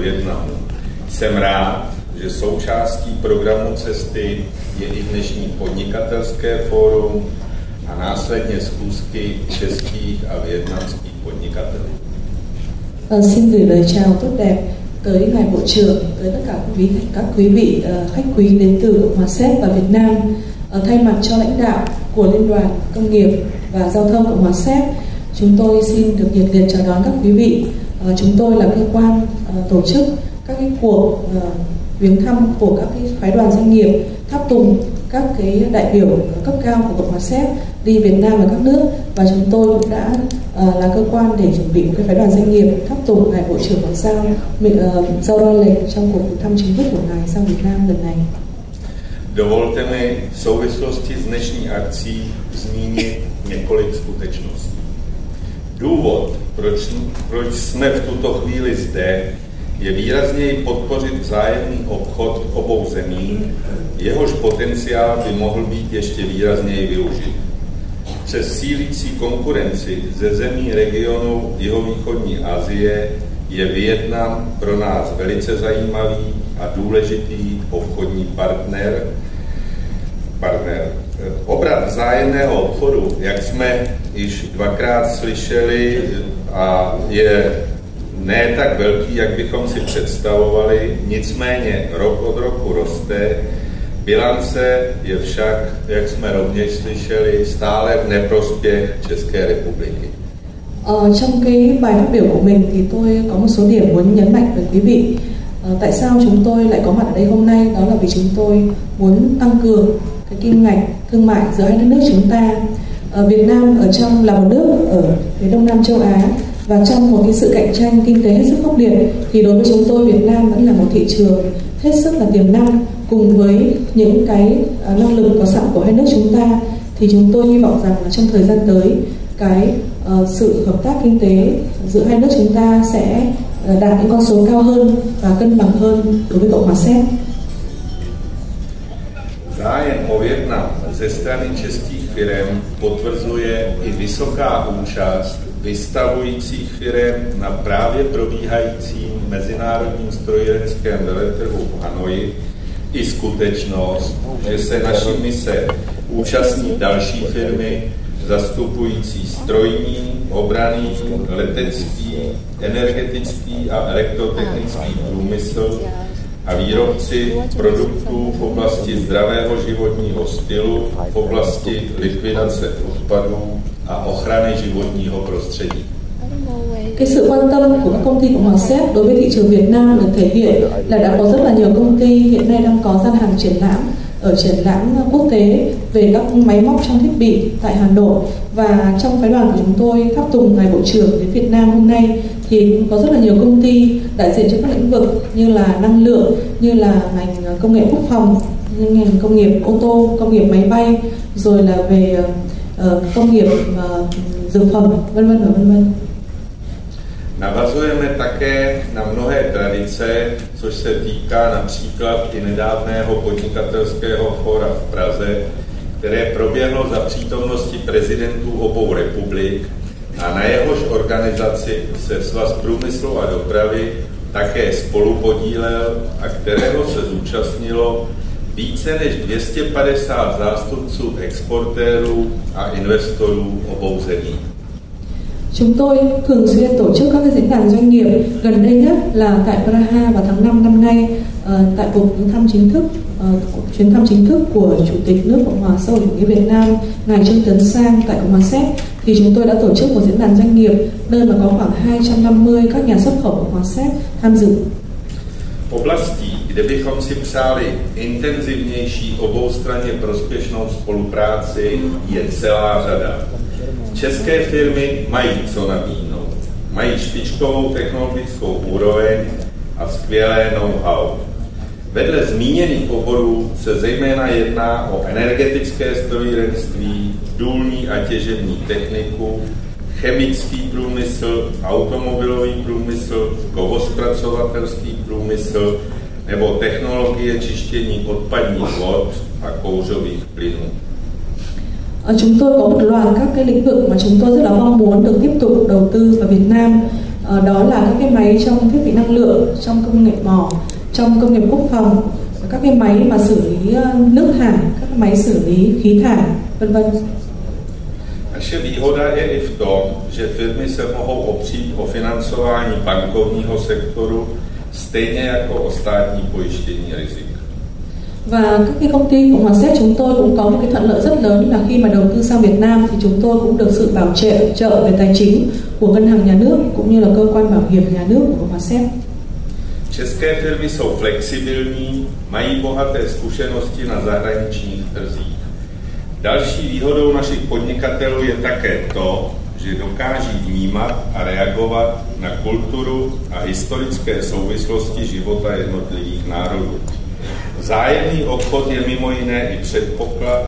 Vietnamu. Jsem rád, že součástí programu cesty je i dnešní podnikatelské fórum a následně schůzky českých a vietnamských podnikatelů. Xin gửi lời chào tốt đẹp tới ngài Bộ trưởng, tới tất cả các quý vị khách quý đến từ Cộng hòa Séc và Việt Nam. Thay mặt cho lãnh đạo của Liên đoàn Công nghiệp và Giao thông Cộng hòa Séc, chúng tôi xin được nhiệt liệt chào đón các quý vị. Chúng tôi là cơ quan tổ chức các cuộc viếng thăm của các phái đoàn doanh nghiệp, tháp tùng các đại biểu cấp cao của Cộng hòa Séc đi Việt Nam và các nước, và chúng tôi cũng đã là cơ quan để chuẩn bị một phái đoàn doanh nghiệp tháp tùng ngài Bộ trưởng Ngoại giao Zhao Raleigh trong cuộc thăm chính thức của ngài sang Việt Nam lần này. Dovolte mi v souvislosti s dnešní akcí zmínit několik skutečností. Důvod, proč jsme v tuto chvíli zde, je výrazněji podpořit vzájemný obchod obou zemí, jehož potenciál by mohl být ještě výrazněji využit. Přes sílící konkurenci ze zemí regionu jihovýchodní Asie je Vietnam pro nás velice zajímavý a důležitý obchodní partner. Obrat vzájemného obchodu, jak jsme již dvakrát slyšeli, a je ne tak velký, jak bychom si představovali, nicméně rok od roku roste. Bilance je však, jak jsme rovněž slyšeli, stále v neprospěch České republiky. Trong cái bài phát biểu của mình thì tôi có một số điểm muốn nhấn mạnh với quý vị. Tại sao chúng tôi lại có mặt ở đây hôm nay? Đó là vì chúng tôi muốn tăng cường cái kim ngạch thương mại giữa hai đất nước chúng ta. Việt Nam là một nước ở phía Đông Nam châu Á, và trong một cái sự cạnh tranh kinh tế hết sức khốc liệt thì đối với chúng tôi Việt Nam vẫn là một thị trường hết sức là tiềm năng. Cùng với những cái năng lực có sẵn của hai nước chúng ta thì chúng tôi hy vọng rằng là trong thời gian tới cái sự hợp tác kinh tế giữa hai nước chúng ta sẽ đạt những con số cao hơn và cân bằng hơn đối với Cộng hòa Séc. Zájem o Vietnam ze strany českých firem potvrzuje i vysoká účast vystavujících firem na právě probíhajícím mezinárodním strojírenském veletrhu v Hanoji i skutečnost, že se naší mise účastní další firmy zastupující strojní, obranný, letecký, energetický a elektrotechnický průmysl a výrobci produktů v oblasti zdravého životního stylu, v oblasti likvidace odpadů a ochrany životního prostředí. Cái sự quan tâm của các công ty Cộng hòa Séc đối với thị trường Việt Nam được thể hiện là đã có rất là nhiều công ty hiện nay đang có gian hàng triển lãm ở triển lãm quốc tế về các máy móc trang thiết bị tại Hà Nội, và trong phái đoàn của chúng tôi tháp tùng ngài Bộ trưởng đến Việt Nam hôm nay thì cũng có rất là nhiều công ty đại diện cho các lĩnh vực như là năng lượng, như là ngành công nghệ quốc phòng, như ngành công nghiệp ô tô, công nghiệp máy bay, rồi là về công nghiệp dược phẩm, vân vân và vân vân. Navazujeme také na mnohé tradice, což se týká například i nedávného podnikatelského fóra v Praze, které proběhlo za přítomnosti prezidentů obou republik a na jehož organizaci se Svaz průmyslu a dopravy také spolupodílel a kterého se zúčastnilo více než 250 zástupců exportérů a investorů obou zemí. Chúng tôi thường xuyên tổ chức các diễn đàn doanh nghiệp, gần đây nhất là tại Praha vào tháng 5 năm nay, tại cuộc chuyến thăm chính thức của Chủ tịch nước Cộng hòa xã hội chủ nghĩa Việt Nam ngài Trương Tấn Sang tại Cộng hòa Séc, thì chúng tôi đã tổ chức một diễn đàn doanh nghiệp nơi mà có khoảng 250 các nhà xuất khẩu Cộng hòa Séc tham dự. Oblastí, kde bychom si přáli intenzivnější oboustranně prospěšnou spolupráci, je celá řada. České firmy mají co nabídnout. Mají špičkovou technologickou úroveň a skvělé know-how. Vedle zmíněných oborů se zejména jedná o energetické strojírenství, důlní a těžební techniku, chemický průmysl, automobilový průmysl, kovozpracovatelský průmysl nebo technologie čištění odpadních vod a kouřových plynů. Chúng tôi có một loạt các cái lĩnh vực mà chúng tôi rất là mong muốn được tiếp tục đầu tư vào Việt Nam. đó là các cái máy trong thiết bị năng lượng, trong công nghệ mỏ, trong công nghiệp quốc phòng, các cái máy mà xử lý nước thải, các cái máy xử lý khí thải, vân vân. Naše výhoda je i v tom, že firmy se mohou opřít o financování bankovního sektoru stejně jako o státní pojištění rizik. Và các cái công ty Cộng hòa Séc chúng tôi cũng có một cái thuận lợi rất lớn là khi mà đầu tư sang Việt Nam thì chúng tôi cũng được sự bảo trợ về tài chính của ngân hàng nhà nước cũng như là cơ quan bảo hiểm nhà nước của Cộng hòa Séc. České firmy jsou flexibilní, mají bohaté zkušenosti na zahraničních trzích. Další výhodou našich podnikatelů je také to, že dokáží vnímat a reagovat na kulturu a historické souvislosti života jednotlivých národů. Vzájemný obchod je mimo jiné i předpoklad